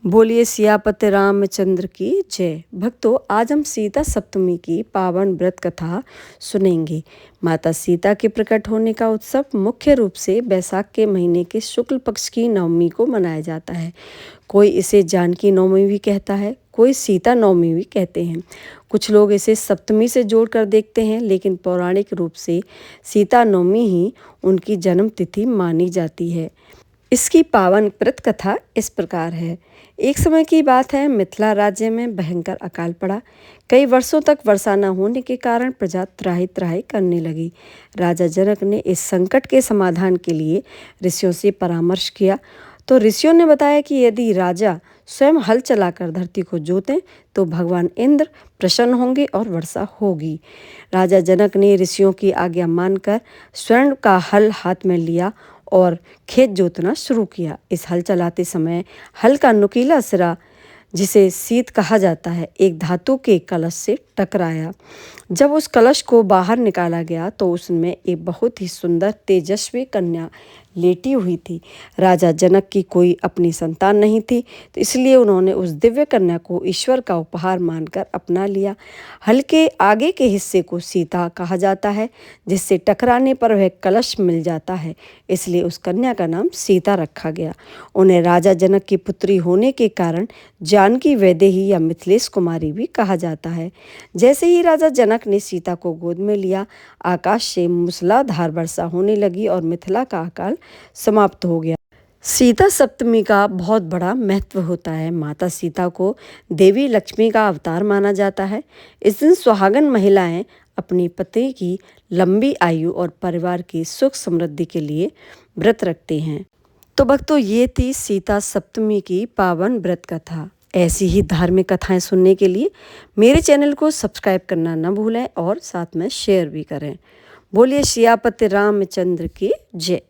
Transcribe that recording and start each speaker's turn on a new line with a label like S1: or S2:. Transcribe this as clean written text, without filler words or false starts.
S1: बोलिए सियापति रामचंद्र की जय। भक्तों, आज हम सीता सप्तमी की पावन व्रत कथा सुनेंगे। माता सीता के प्रकट होने का उत्सव मुख्य रूप से बैसाख के महीने के शुक्ल पक्ष की नवमी को मनाया जाता है। कोई इसे जानकी नवमी भी कहता है, कोई सीता नवमी भी कहते हैं। कुछ लोग इसे सप्तमी से जोड़कर देखते हैं, लेकिन पौराणिक रूप से सीता नवमी ही उनकी जन्म तिथि मानी जाती है। इसकी पावन व्रत कथा इस प्रकार है। एक समय की बात है, मिथिला राज्य में भयंकर अकाल पड़ा। कई वर्षों तक वर्षा न होने के कारण प्रजा त्राहि त्राहि करने लगी। राजा जनक ने इस संकट के समाधान के लिए ऋषियों से परामर्श किया, तो ऋषियों ने बताया कि यदि राजा स्वयं हल चलाकर धरती को जोतें तो भगवान इंद्र प्रसन्न होंगे और वर्षा होगी। राजा जनक ने ऋषियों की आज्ञा मानकर स्वर्ण का हल हाथ में लिया और खेत जोतना शुरू किया। इस हल चलाते समय हल का नुकीला सिरा, जिसे सीत कहा जाता है, एक धातु के कलश से टकराया। जब उस कलश को बाहर निकाला गया तो उसमें एक बहुत ही सुंदर तेजस्वी कन्या लेटी हुई थी। राजा जनक की कोई अपनी संतान नहीं थी, तो इसलिए उन्होंने उस दिव्य कन्या को ईश्वर का उपहार मानकर अपना लिया। हल के आगे के हिस्से को सीता कहा जाता है, जिससे टकराने पर वह कलश मिल जाता है, इसलिए उस कन्या का नाम सीता रखा गया। उन्हें राजा जनक की पुत्री होने के कारण जानकी वैदेही या मिथिलेश कुमारी भी कहा जाता है। जैसे ही राजा जनक ने सीता को गोद में लिया, आकाश से मूसलाधार वर्षा होने लगी और मिथिला का अकाल समाप्त हो गया। सीता सप्तमी का बहुत बड़ा महत्व होता है। माता सीता को देवी लक्ष्मी का अवतार माना जाता है। इस दिन सुहागन महिलाएं अपनी पति की लंबी आयु और परिवार की सुख समृद्धि के लिए व्रत रखते हैं। तो भक्तों, ये थी सीता सप्तमी की पावन व्रत कथा। ऐसी ही धार्मिक कथाएं सुनने के लिए मेरे चैनल को सब्सक्राइब करना न भूलें और साथ में शेयर भी करें। बोलिए सियापति रामचंद्र की जय।